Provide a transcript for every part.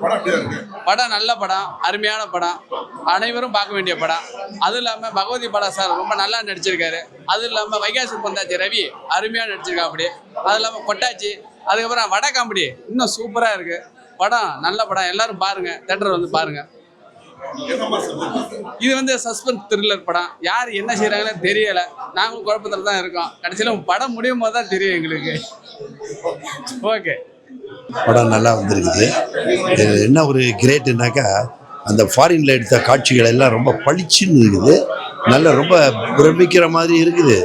படம் நல்ல படம், அருமையான படம், அனைவரும் பார்க்க வேண்டிய படம். அதுவும் இல்லாமல் பகவதி பாலா சார் ரொம்ப நல்லா நடிச்சிருக்காரு. அதுவும் இல்லாமல் வைகாசி பொந்தாச்சி ரவி அருமையாக நடிச்சிருக்கா அப்படி. அது இல்லாமல் கொட்டாச்சி, அதுக்கப்புறம் வட காமெடி இன்னும் சூப்பராக இருக்கு. படம் நல்ல படம், எல்லாரும் பாருங்க, தேட்டர் வந்து பாருங்க. இது வந்து சஸ்பென்ஸ் த்ரில்லர் படம். யார் என்ன செய்யறாங்கன்னு தெரியல, நாங்களும் குழப்பத்தில் தான் இருக்கோம். கடைசியில் படம் முடியும் போது தான் தெரியும் எங்களுக்கு. ஓகே, படம் நல்லா வந்திருக்குது. என்ன ஒரு கிரேட்டுனாக்கா, அந்த ஃபாரின்ல எடுத்த காட்சிகள் எல்லாம் ரொம்ப பளிச்சுன்னு இருக்குது. நல்ல ரொம்ப பிரமிக்கிற மாதிரி இருக்குது,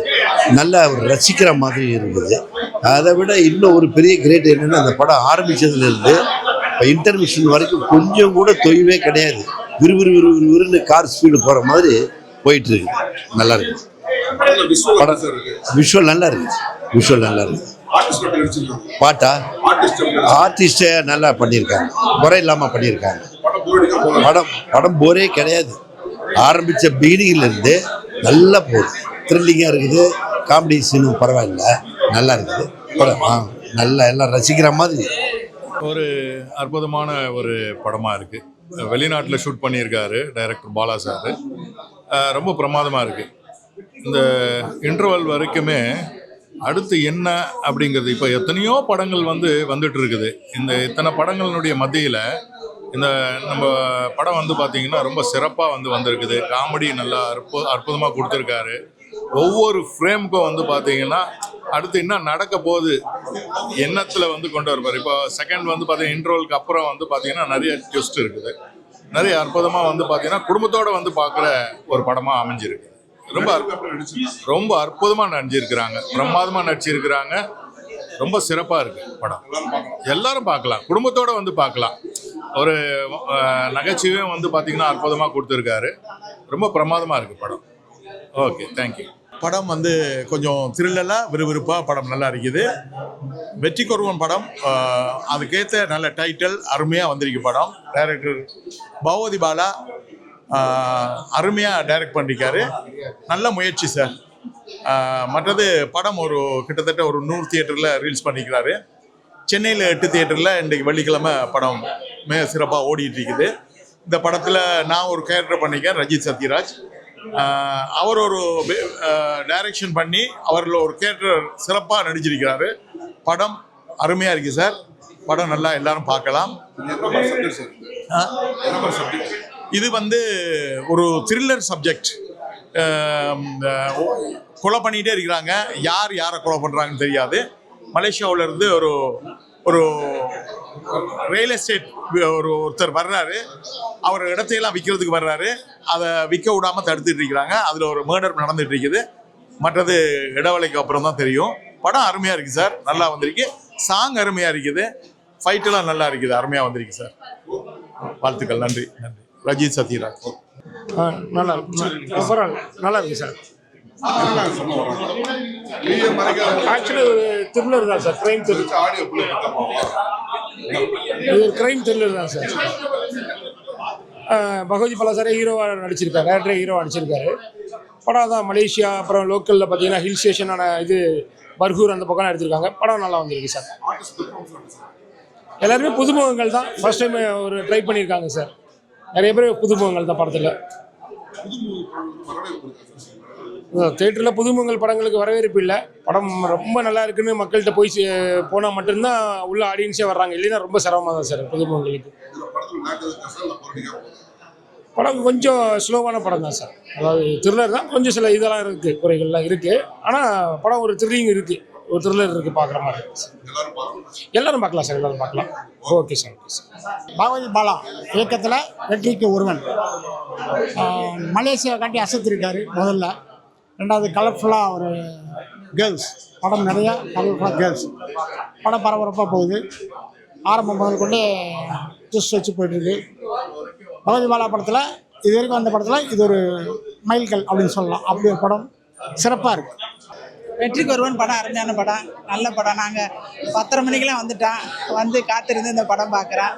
நல்லா ரசிக்கிற மாதிரி இருக்குது. அதை விட இன்னும் ஒரு பெரிய கிரேட் என்னென்னா, அந்த படம் ஆரம்பித்ததுலேருந்து இப்போ இன்டர்மிஷன் வரைக்கும் கொஞ்சம் கூட தொய்வே கிடையாது. விறுவிறுன்னு கார் ஸ்பீடு போகிற மாதிரி போயிட்டுருக்கு. நல்லா இருக்குது படம். விஷுவல் நல்லா இருக்குது, விஷுவல் நல்லா இருக்குது. பாட்டா ஆர்டிஸ்டே நல்லா பண்ணியிருக்காங்க, குறை இல்லாமல் பண்ணியிருக்காங்க. படம் போரே கிடையாது. ஆரம்பித்த பிகினிங்லேருந்து நல்லா போகுது, த்ரில்லிங்காக இருக்குது. காமெடி சீனும் பரவாயில்ல, நல்லா இருக்குது படம். நல்லா எல்லாம் ரசிக்கிற மாதிரி ஒரு அற்புதமான ஒரு படமாக இருக்குது. வெளிநாட்டில் ஷூட் பண்ணியிருக்காரு டைரக்டர் பாலா சார். ரொம்ப பிரமாதமாக இருக்குது. இந்த இன்டர்வல் வரைக்குமே அடுத்து என்ன அப்படிங்கிறது, இப்போ எத்தனையோ படங்கள் வந்துட்டு இருக்குது. இந்த இத்தனை படங்களினுடைய மத்தியில் இந்த நம்ம படம் பார்த்திங்கன்னா ரொம்ப சிறப்பாக வந்திருக்குது. காமெடி நல்லா அற்புதமாக கொடுத்துருக்காரு. ஒவ்வொரு ஃப்ரேமுக்கும் பார்த்திங்கன்னா அடுத்து என்ன நடக்க போகுது எண்ணத்தில் கொண்டு வருவார். இப்போ செகண்ட் பார்த்தீங்கன்னா இன்டர்வலுக்கு அப்புறம் பார்த்திங்கன்னா நிறைய ட்விஸ்ட் இருக்குது. நிறைய அற்புதமாக பார்த்திங்கன்னா குடும்பத்தோடு பார்க்குற ஒரு படமாக அமைஞ்சிருக்கு. ரொம்ப அற்புதமாக நடிச்சிருக்கிறாங்க, பிரமாதமாக நடிச்சிருக்கிறாங்க. ரொம்ப சிறப்பாக இருக்குது படம். எல்லாரும் பார்க்கலாம், குடும்பத்தோடு பார்க்கலாம். ஒரு நகைச்சுவையும் பார்த்திங்கன்னா அற்புதமாக கொடுத்துருக்காரு. ரொம்ப பிரமாதமாக இருக்குது படம். Okay, thank you. படம் கொஞ்சம் த்ரில்லராக விறுவிறுப்பாக படம் நல்லா இருக்குது. வெற்றிக்கு ஒருவன் படம், அதுக்கேற்ற நல்ல டைட்டில், அருமையாக வந்திருக்கு படம். டைரக்டர் பகவதி பாலா அருமையாக டைரக்ட் பண்ணியிருக்காரு. நல்ல முயற்சி சார். மற்றது படம் கிட்டத்தட்ட ஒரு 100 தியேட்டரில் ரிலீஸ் பண்ணிக்கிறாரு. சென்னையில் 8 தியேட்டரில் இன்றைக்கு வெள்ளிக்கிழமை படம் மிக சிறப்பாக ஓடிட்டு இருக்குது. இந்த படத்தில் நான் ஒரு கேரக்டர் பண்ணியிருக்கேன், ரஜித் சத்யராஜ். அவர் ஒரு டைரக்ஷன் பண்ணி அவரில் ஒரு கேரக்டர் சிறப்பாக நடிச்சிருக்கிறாரு. படம் அருமையாக இருக்குது சார். படம் நல்லா எல்லாரும் பார்க்கலாம். இது ஒரு த்ரில்லர் சப்ஜெக்ட். கொலை பண்ணிகிட்டே இருக்கிறாங்க, யாரை கொலை பண்ணுறாங்கன்னு தெரியாது. மலேசியாவிலேருந்து ஒரு ரியல் எஸ்டேட் ஒருத்தர் வர்றாரு. அவர் இடத்தையெல்லாம் விற்கிறதுக்கு வர்றாரு. அதை விற்க விடாமல் தடுத்துட்டு இருக்கிறாங்க. அதில் ஒரு மர்டர் நடந்துட்டு இருக்குது. மற்றது இடைவெளிக்கு அப்புறம் தான் தெரியும். படம் அருமையாக இருக்குது சார், நல்லா வந்திருக்கு. சாங் அருமையாக இருக்குது, ஃபைட்டெல்லாம் நல்லா இருக்குது, அருமையாக வந்திருக்கு சார். வாழ்த்துக்கள், நன்றி. ரஜித் சத்யராஜ். நல்லா நல்லா இருக்கு சார். ஆக்சுவலி ஒரு த்ரில்லர் தான் சார், கிரைம் த்ரில்லர். இது ஒரு கிரைம் த்ரில்லர் தான் சார். பகவதி பாலா சாரே ஹீரோவாக நடிச்சிருக்காரு, டேரக்டரே ஹீரோவாக நடிச்சிருக்காரு. படம் தான் மலேசியா, அப்புறம் லோக்கலில் பார்த்தீங்கன்னா ஹில் ஸ்டேஷனான இது பர்கூர் அந்த பக்கம் எடுத்திருக்காங்க. படம் நல்லா வந்திருக்கு சார். எல்லாருமே புதுமுகங்கள் தான், ஃபர்ஸ்ட் டைம் ஒரு ட்ரை பண்ணியிருக்காங்க சார். நிறைய பேர் புதுமுகங்கள் தான் படத்தில். தியேட்டரில் புதுமுகங்கள் படங்களுக்கு வரவேற்பு இல்லை. படம் ரொம்ப நல்லா இருக்குன்னு மக்கள்கிட்ட போய் போனால் மட்டும்தான் உள்ள ஆடியன்ஸே வர்றாங்க, இல்லைன்னா ரொம்ப சிரமமாக தான் சார் புதுமுகங்களுக்கு. படம் கொஞ்சம் ஸ்லோவான படம் தான் சார். அதாவது த்ரில்லர் தான், கொஞ்சம் சில இதெல்லாம் இருக்குது, குறைகள்லாம் இருக்குது. ஆனால் படம் ஒரு த்ரில்லிங் இருக்குது, ஒரு த்ரில்லர் இருக்குது, பார்க்குற மாதிரி இருக்குது சார். எல்லோரும் பார்க்கலாம் சார், எல்லோரும் பார்க்கலாம். Okay sir, okay sir. Bhagavathi Bala இயக்கத்தில் வெற்றிக்கு ஒருவன். மலேசியா காட்டி அசத்திருக்காரு முதல்ல. ரெண்டாவது கலர்ஃபுல்லாக ஒரு கேர்ள்ஸ் படம், நிறையா கலர்ஃபுல்லாக கேர்ள்ஸ் படம் பரபரப்பாக போகுது. ஆரம்பம் முதல் கொண்டே ட்விஸ்ட் வச்சு போயிட்டுருக்கு. பகவதி பாலா படத்தில் இது வரைக்கும் வந்த படத்தில் இது ஒரு மைல்கல் அப்படின்னு சொல்லலாம். அப்படி ஒரு படம் சிறப்பாக இருக்குது. வெற்றிக்கு ஒருவன் படம் அருமையான படம், நல்ல படம். நாங்கள் 10:30 மணிக்கெலாம் காத்திருந்து இந்த படம் பார்க்குறேன்.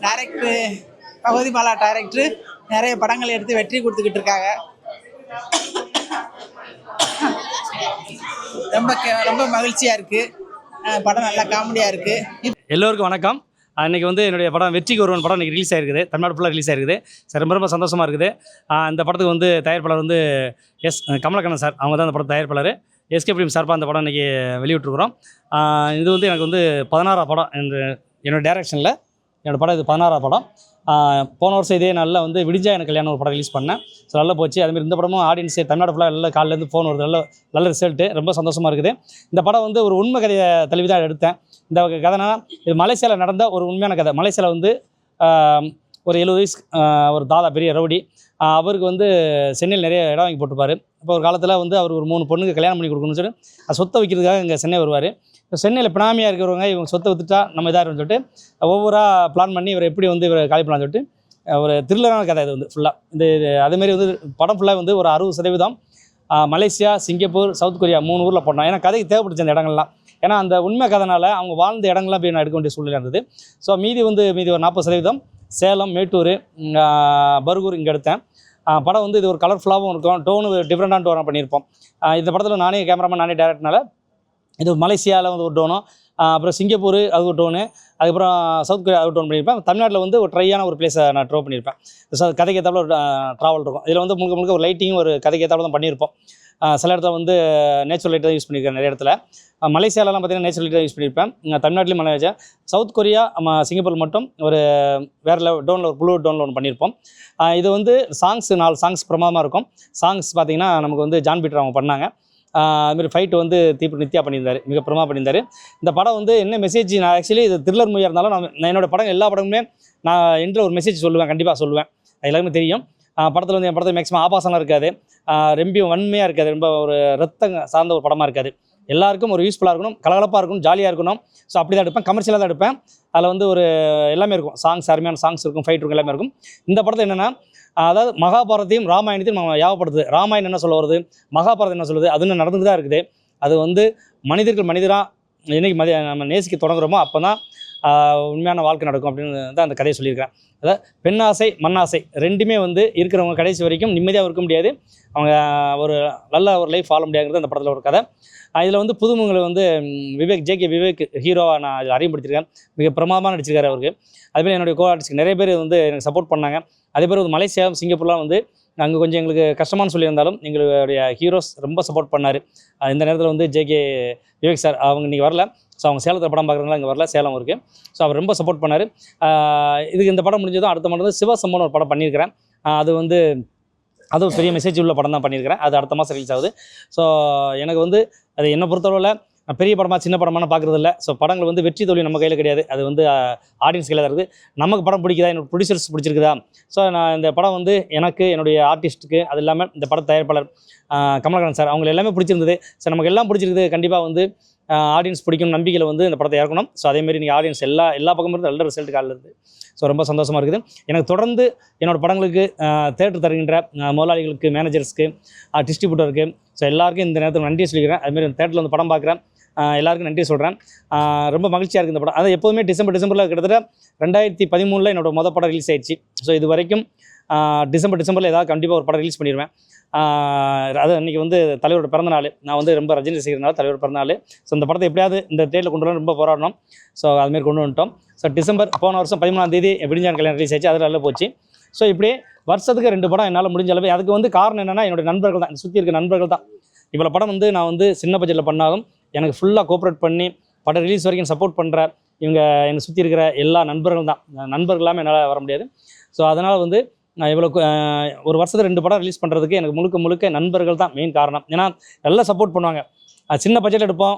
டைரக்டரு பகவதி பாலா டைரக்டரு நிறைய படங்கள் எடுத்து வெற்றி கொடுத்துக்கிட்டு இருக்காங்க. ரொம்ப மகிழ்ச்சியாக இருக்குது. படம் நல்லா காமெடியாக இருக்குது. எல்லோருக்கும் வணக்கம். அன்றைக்கி வந்து என்னுடைய படம் வெற்றிக்கு ஒருவன் படம் இன்றைக்கி ரிலீஸ் ஆகிருக்குது, தமிழ்நாடு ஃபுல்லாக ரிலீஸ் ஆகிருக்குது சார். ரொம்ப ரொம்ப சந்தோஷமாக இருக்குது. இந்த படத்துக்கு வந்து தயாரிப்பாளர் வந்து கமலக்கண்ணன் சார், அவங்க தான் அந்த படம் தயாரிப்பாளர். எஸ்கே ஃபிலிம் சார்பாக அந்த படம் இன்றைக்கி வெளியிட்ருக்குறோம். இது வந்து எனக்கு வந்து 16ஆம் படம் என்னோடய டைரக்ஷனில். என்னோடய படம் இது 16ஆம் படம். போன வருஷம் இதே நாளில் வந்து விடிஞ்சா எனக்கு கல்யாணம் ஒரு படம் ரிலீஸ் பண்ணேன். ஸோ நல்லா போச்சு. அதுமாதிரி இந்த படமும் ஆடியன்ஸு தமிழ்நாடு ஃபுல்லாக நல்ல காலிலேருந்து ஃபோன் வருது, நல்ல ரிசல்ட்டு, ரொம்ப சந்தோஷமாக இருக்குது. இந்த படம் வந்து ஒரு உண்மை கதையை தழுவி தான் எடுத்தேன். இந்த கதைனா இது மலேசியாவில் நடந்த ஒரு உண்மையான கதை. மலேசியாவில் வந்து ஒரு 70 வயசு ஒரு தாதா, பெரிய ரவுடி, அவருக்கு வந்து சென்னையில் நிறைய இடம் வாங்கி போட்டிருப்பார். இப்போ ஒரு காலத்தில் வந்து அவர் ஒரு 3 பொண்ணுக்கு கல்யாணம் பண்ணி கொடுக்கணும்னு சொல்லி சொத்தை வைக்கிறதுக்காக இங்கே சென்னை வருவார். சென்னையில் பினாமியாக இருக்கிறவங்க இவங்க சொத்தை விற்றுட்டா நம்ம இதாகனு சொல்லிட்டு ஒவ்வொருவராக பிளான் பண்ணி இவர் எப்படி வந்து இவர் காலி பண்ணலாம்னு சொல்லிட்டு ஒரு த்ரில்லரான கதை இது வந்து ஃபுல்லாக. அதேமாரி வந்து படம் ஃபுல்லாக வந்து ஒரு 60% மலேசியா, சிங்கப்பூர், சவுத் கொரியா 3 ஊரில் போட்டோம். ஏன்னா கதைக்கு தேவைப்படுச்சு அந்த இடங்கள்லாம். ஏன்னா அந்த உண்மை கதைனால அவங்க வாழ்ந்த இடங்கள்லாம் போய் நான் எடுக்க வேண்டிய சூழ்நிலை இருந்தது. ஸோ மீதி ஒரு 40% சேலம், மேட்டூர், பர்கூர் இங்கே எடுத்தேன். படம் வந்து இது ஒரு கலர்ஃபுல்லாகவும் இருக்கும், டோனு டிஃப்ரெண்டான டோனாக பண்ணியிருப்போம். இந்த படத்தில் நானே கேமராமேன், நானே டேரக்டர்னால இது மலேசியாவில் வந்து ஒரு டோனும், அப்புறம் சிங்கப்பூர் அது ஒரு டோனு, அதுக்கப்புறம் சவுத் கொரியா அது டோன் பண்ணியிருப்பேன். தமிழ்நாட்டில் வந்து ஒரு ட்ரையான ஒரு பிளேஸை நான் ட்ரோ பண்ணியிருப்பேன். ஸோ கதைக்கு ஏற்றாப்புல ஒரு ட்ராவல் இருக்கும். இதில் வந்து முழுக்க ஒரு லைட்டிங் ஒரு கதைக்கு ஏற்றாப்புல தான் பண்ணியிருப்போம். சில இடத்துல வந்து நேச்சுரல் லைட் தான் யூஸ் பண்ணியிருக்கேன். நிறைய இடத்துல மலேசியாலலாம் பார்த்தீங்கன்னா நேச்சுரல் லைட் தான் யூஸ் பண்ணியிருப்பேன். தமிழ்நாட்டிலையும் மலேசியா, சவுத் கொரியா, சிங்கப்பூர் மட்டும் ஒரு வேறு டோனில் ஒரு ப்ளூ டோனில் ஒன்று பண்ணியிருப்போம். இது வந்து 4 சாங்ஸ் பிரமாதமாக இருக்கும். சாங்ஸ் பார்த்தீங்கன்னா நமக்கு வந்து ஜான் பீட்டர் அவங்க பண்ணாங்க. அதுமாதிரி ஃபைட்டு வந்து நித்யா பண்ணியிருந்தார், மிக பிரமா பண்ணியிருந்தார். இந்த படம் வந்து என்ன மெசேஜ், நான் ஆக்சுவலி இது த்ரில்லர் மூவியாக இருந்தாலும் நான் என்னோடய படம் எல்லா படமுமே நான் என்ற ஒரு மெசேஜ் சொல்லுவேன், கண்டிப்பாக சொல்லுவேன். அது எல்லாருமே தெரியும். படத்தில் வந்து என் படத்தில் மேக்ஸிமம் ஆபாசம்லாம் இருக்காது, ரொம்ப வன்மையாக இருக்காது, ரொம்ப ஒரு ரத்தம் சார்ந்த ஒரு படமாக இருக்காது. எல்லாருக்கும் ஒரு யூஸ்ஃபுல்லாக இருக்கணும், கலகலப்பாக இருக்கணும், ஜாலியாக இருக்கணும். ஸோ அப்படி தான் எடுப்பேன், கமர்ஷியலாக தான் எடுப்பேன். அதில் வந்து ஒரு எல்லாமே இருக்கும், சாங்ஸ் அருமையான சாங்ஸ் இருக்கும், ஃபைட் இருக்கும், எல்லாமே இருக்கும். இந்த படத்தில் என்னென்னா அதாவது மகாபாரத்தையும் ராமாயணத்தையும் நம்ம ஞாபகப்படுத்துது. ராமாயணம் என்ன சொல்ல வருது, மகாபாரதம் என்ன சொல்லுது, அது நடந்துட்டு தான் இருக்குது. அது வந்து மனிதராக என்றைக்கு நம்ம நேசிக்க தொடங்குறோமோ அப்போ தான் உண்மையான வாழ்க்கை நடக்கும் அப்படின்னு தான் அந்த கதையை சொல்லியிருக்கிறேன். அதாவது பெண்ணாசை, மண்ணாசை ரெண்டுமே வந்து இருக்கிறவங்க கடைசி வரைக்கும் நிம்மதியாக இருக்க முடியாது, அவங்க ஒரு நல்ல ஒரு லைஃப் வாழ முடியாதுங்கிறது அந்த படத்தில் ஒரு கதை. இதில் வந்து புதுமுகங்களை வந்து ஜேகே விவேக் ஹீரோவாக நான் அறிமுகப்படுத்தியிருக்கேன். மிக பிரமாதமாக நடிச்சிருக்காரு அவருக்கு. அதுமாதிரி என்னுடைய கோ ஆர்டிஸ்ட் நிறைய பேர் வந்து எனக்கு சப்போர்ட் பண்ணாங்க. அதே பேர் வந்து மலேசியா, சிங்கப்பூர்லாம் வந்து அங்கே கொஞ்சம் எங்களுக்கு கஷ்டமானு சொல்லியிருந்தாலும் எங்களுடைய ஹீரோஸ் ரொம்ப சப்போர்ட் பண்ணார். இந்த நேரத்தில் வந்து ஜேகே விவேக் சார் அவங்க இன்றைக்கி வரல. ஸோ அவங்க சேலத்தில் படம் பார்க்குறதுனால இங்கே வரல, சேலம் இருக்குது. ஸோ அவர் ரொம்ப சப்போர்ட் பண்ணார். இதுக்கு இந்த படம் முடிஞ்சதும் அடுத்த படம் வந்து சிவசம்பவம்னு ஒரு படம் பண்ணியிருக்கிறேன். அது ஒரு பெரிய மெசேஜ் உள்ள படம் தான் பண்ணியிருக்கிறேன். அது அடுத்த மாதம் ரிலீஸ் ஆகுது. ஸோ எனக்கு வந்து அது என்னை பொறுத்தளவில் பெரிய படமாக சின்ன படமான பார்க்குறது இல்லை. ஸோ படங்கள் வந்து வெற்றி தோல்வி நம்ம கையில் கிடையாது, அது வந்து ஆடியன்ஸ் கையில் தான் இருக்குது. நமக்கு படம் பிடிக்குதா, என்னோட ப்ரொடியூசர்ஸ் பிடிச்சிருக்குதா. ஸோ நான் இந்த படம் வந்து எனக்கு, என்னுடைய ஆர்டிஸ்ட்டுக்கு, அது இல்லாமல் இந்த பட தயாரிப்பாளர் கமலக்கண்ணன் சார் அவங்க எல்லாமே பிடிச்சிருந்தது. ஸோ நமக்கு எல்லாம் பிடிச்சிருக்குது. கண்டிப்பாக வந்து ஆடியன்ஸ் பிடிக்கும் நம்பிக்கையில் வந்து இந்த படத்தை இறக்கணும். ஸோ அதேமாதிரி நீங்கள் ஆடியன்ஸ் எல்லா பக்கமும் இருந்து நல்ல ரிசல்ட் காலில் இருக்குது. ஸோ ரொம்ப சந்தோஷமாக இருக்குது. எனக்கு தொடர்ந்து என்னோடய படங்களுக்கு தேட்டர் தருகின்ற முதலாளிகளுக்கு, மேனேஜர்ஸ்க்கு, டிஸ்ட்ரிபியூட்டருக்கு, ஸோ எல்லாருக்கும் இந்த நேரத்தில் நன்றி சொல்லிக்கிறேன். அதுமாதிரி தேட்டரில் வந்து படம் பார்க்குறேன் எல்லாருக்கும் நன்றி சொல்கிறேன். ரொம்ப மகிழ்ச்சியாக இருக்குது இந்த படம். அது எப்போதுமே டிசம்பரில் கிட்டத்தட்ட 2013 என்னோடய படம் ரிலீஸ் ஆயிடுச்சு. ஸோ இது வரைக்கும் டிசம்பரில் ஏதாவது கண்டிப்பாக ஒரு படம் ரிலீஸ் பண்ணிடுவேன். அது அன்றைக்கி வந்து தலைவரோட பிறந்தநாள். நான் வந்து ரொம்ப ரஜினி ரசிகர்னால தலைவரோட பிறந்தநாள். ஸோ இந்த படத்தை எப்படியாவது இந்த தேட்டரில் கொண்டு வரணும் ரொம்ப போராடணும். ஸோ அதுமாரி கொண்டு வந்துட்டோம். ஸோ டிசம்பர் போன வருஷம் 13ஆம் தேதி விடிஞ்சான் கல்யாணம் ரிலீஸ் ஆச்சு. அதில் நல்லா போச்சு. ஸோ இப்படியே வருஷத்துக்கு 2 படம் என்னால் முடிஞ்ச அளவு. அதுக்கு வந்து காரணம் என்னென்னா என்னுடைய நண்பர்கள் தான், சுற்றி இருக்க நண்பர்கள் தான். இவ்வளோ படம் வந்து நான் வந்து சின்ன பட்ஜெட்டில் பண்ணாலும் எனக்கு ஃபுல்லாக கோஆப்ரேட் பண்ணி படம் ரிலீஸ் வரைக்கும் சப்போர்ட் பண்ணுற இவங்க என்னை சுற்றி இருக்கிற எல்லா நண்பர்கள் தான். நண்பர்கள் இல்லாமல் என்னால் வர முடியாது. ஸோ அதனால் வந்து நான் இவ்வளோ ஒரு வருஷத்துக்கு 2 படம் ரிலீஸ் பண்ணுறதுக்கு எனக்கு முழுக்க நண்பர்கள் தான் மெயின் காரணம். ஏன்னா நல்லா சப்போர்ட் பண்ணுவாங்க. சின்ன பட்ஜெட் எடுப்போம்,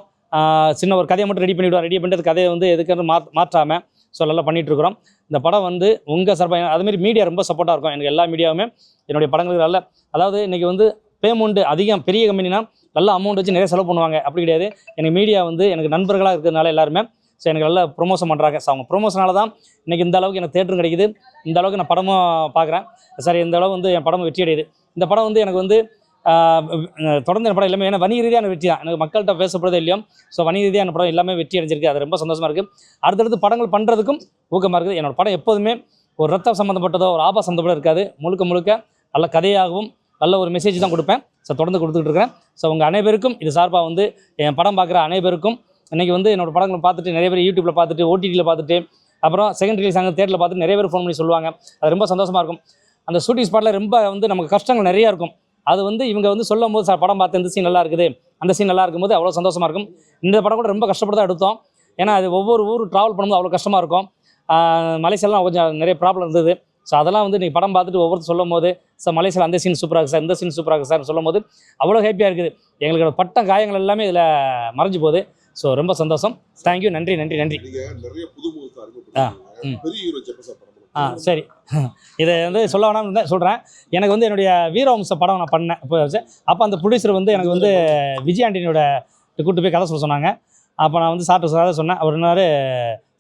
சின்ன ஒரு கதையை மட்டும் ரெடி பண்ணிவிட்டு கதையை வந்து எதுக்கு மாற்றாமல் ஸோ நல்லா பண்ணிகிட்ருக்குறோம். இந்த படம் வந்து உங்கள் சார்பாக அதுமாரி மீடியா ரொம்ப சப்போர்ட்டாக இருக்கும். எனக்கு எல்லா மீடியாவுமே என்னுடைய படங்களுக்கு நல்ல, அதாவது இன்றைக்கி வந்து பேமெண்ட் அதிகம், பெரிய கம்பெனினா நல்ல அமௌண்ட் வச்சு நிறைய செலவு பண்ணுவாங்க. அப்படி கிடையாது. எனக்கு மீடியா வந்து எனக்கு நண்பர்களாக இருக்கிறதுனால எல்லாருமே ஸோ எனக்கு நல்லா ப்ரொமோஷன் பண்ணுறாங்க. ஸோ அவங்க ப்ரொமோஷனால தான் இன்றைக்கி இந்த அளவுக்கு எனக்கு தேட்டரும் கிடைக்குது, இந்த அளவுக்கு நான் படமும் பார்க்குறேன். சார் இந்த அளவு வந்து என் படம் வெற்றி அடையுது. இந்த படம் வந்து எனக்கு வந்து தொடர்ந்து என் படம் எல்லாமே ஏன்னா வணிக ரீதியான வெற்றி தான். எனக்கு மக்கள்கிட்ட பேசப்படுறதே இல்லையோ ஸோ வணிக ரீதியான படம் எல்லாமே வெற்றி அடைஞ்சிருக்கு. அது ரொம்ப சந்தோஷமாக இருக்குது. அடுத்தடுத்து படங்கள் பண்ணுறதுக்கும் ஊக்கமாக இருக்குது. என்னோடய படம் எப்போதுமே ஒரு ரத்தம் சம்மந்தப்பட்டதோ ஒரு ஆபா சம்மந்தப்பட்டதோ இருக்காது. முழுக்க நல்ல கதையாகவும் நல்ல ஒரு மெசேஜ் தான் கொடுப்பேன். ஸோ தொடர்ந்து கொடுத்துக்கிட்டு இருக்கிறேன். ஸோ உங்கள் அனைவருக்கும் இது சார்பாக வந்து என் படம் பார்க்குற அனைவருக்கும் இன்றைக்கி வந்து என்னோடய படங்களை பார்த்துட்டு நிறைய பேர் யூடியூப்பில் பார்த்துட்டு, ஓடிடியில் பார்த்துட்டு, அப்புறம் செகண்ட் ரிலீஸ் ஆகும் தேட்டரில் பார்த்து நிறைய பேர் ஃபோன் பண்ணி சொல்லுவாங்க. அது ரொம்ப சந்தோஷமாக இருக்கும். அந்த ஷூட்டிங் ஸ்பாட்டில் ரொம்ப வந்து நமக்கு கஷ்டங்கள் நிறையா இருக்கும். அது வந்து இவங்க வந்து சொல்லும் போது சார் படம் பார்த்து இந்த சீன் நல்லா இருக்குது, அந்த சீன் நல்லா இருக்கும்போது அவ்வளோ சந்தோஷமாக இருக்கும். இந்த படம் கூட ரொம்ப கஷ்டப்பட்டு தான் எடுத்தோம். ஏன்னா அது ஒவ்வொரு ஊர் ட்ராவல் பண்ணும்போது அவ்வளோ கஷ்டமாக இருக்கும். மலேசியாலாம் கொஞ்சம் நிறைய ப்ராப்ளம் இருந்தது. ஸோ அதெல்லாம் வந்து நீங்கள் படம் பார்த்துட்டு ஒவ்வொருத்தர் சொல்லும் போது சார் மலேசியாவில் அந்த சீன் சூப்பராக இருக்குது சார், இந்த சீன் சூப்பராக இருக்குது சார் சொல்லும் போது அவ்வளோ ஹேப்பியாக இருக்குது. எங்களுக்கு பட்ட காயங்கள் எல்லாமே இதில் மறைஞ்சு போகுது. ஸோ ரொம்ப சந்தோஷம். தேங்க்யூ. நன்றி நன்றி நன்றி. சரி, இதை வந்து சொல்ல வேணாம்னு தான் சொல்கிறேன். எனக்கு வந்து என்னுடைய வீரவம்ச படம் நான் பண்ணேன் இப்போ வச்சு. அப்போ அந்த ப்ரொடியூசர் வந்து எனக்கு வந்து விஜய் ஆண்டனியோட கூப்பிட்டு போய் கதை சொல்ல சொன்னாங்க. அப்போ நான் வந்து சார்ட்டு சொன்னேன். அவர் என்னாரு,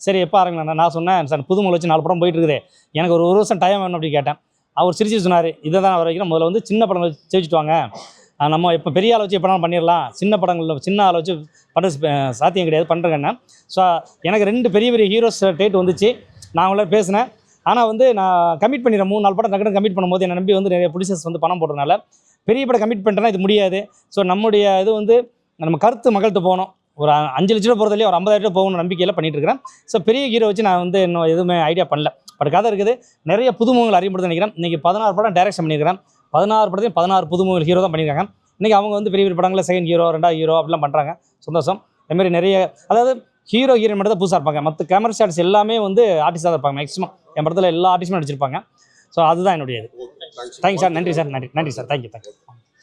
சரி எப்போ ஆரம்பிங்களா? நான் சொன்னேன் சார் புதுமுக வச்சு 4 படம் போயிட்டு இருக்குது, எனக்கு ஒரு வருஷம் டைம் வேணும் அப்படி கேட்டேன். அவர் சிரிச்சு சொன்னார், இதை தான் வர வைக்கிறேன், முதல்ல வந்து சின்ன படங்கள் ஜெயிச்சுட்டு வாங்க, நம்ம இப்போ பெரிய ஆளை வச்சு எப்போ பண்ணிடலாம், சின்ன படங்களில் சின்ன ஆளை வச்சு பண்ணுறது சாத்தியம் கிடையாது பண்ணுறேங்கண்ணா. ஸோ எனக்கு 2 பெரிய பெரிய ஹீரோஸ் டேட் வந்துச்சு. நான் அவங்கள பேசினேன். ஆனால் வந்து நான் கமிட் பண்ணிடுறேன் 3-4 படம் டக்குனு கமிட் பண்ணும்போது என்னை நம்பி வந்து நிறைய ப்ரொடியூசர்ஸ் வந்து பணம் போடுறதுனால பெரிய படம் கமிட் பண்ணிட்டேன்னா இது முடியாது. ஸோ நம்முடைய இது வந்து நம்ம கருத்து மக்கள்கிட்ட போகணும். ஒரு 5 லட்ச ரூபா போகிறதுலேயே ஒரு 50,000 ரூபா போகணும்னு நம்பிக்கையில் பண்ணிட்டு இருக்கிறேன். ஸோ பெரிய ஹீரோ வச்சு நான் வந்து இன்னும் எதுவுமே ஐடியா பண்ணல. பட் கதை இருக்குது, நிறைய புதுமுகங்கள் அறிமுகப்படுத்த நினைக்கிறேன். இன்றைக்கி 16 படம் டைரக்ஷன் பண்ணியிருக்கிறேன். 16 படத்தையும் 16 புதுமுகங்கள் ஹீரோ தான் பண்ணியிருக்காங்க. இன்றைக்கி அவங்க வந்து பெரிய பெரிய படங்களில் செகண்ட் ஹீரோ 2வது ஹீரோ அப்படிலாம் பண்ணுறாங்க. சந்தோஷம். அதுமாதிரி நிறைய, அதாவது ஹீரோ ஹீரோயின் மட்டும் தான் புதுசாக இருப்பாங்க. மற்ற கேமரா ஸ்டார்ஸ் எல்லாமே வந்து ஆர்டிஸ்டாக தான் இருப்பாங்க. மேக்ஸிமம் என் படத்தில் எல்லா ஆர்டிஸ்ட்டுமே நடிச்சிருப்பாங்க. ஸோ அதுதான் என்னுடைய இது. Thank you sir. நன்றி சார். நன்றி சார். தேங்க்யூ.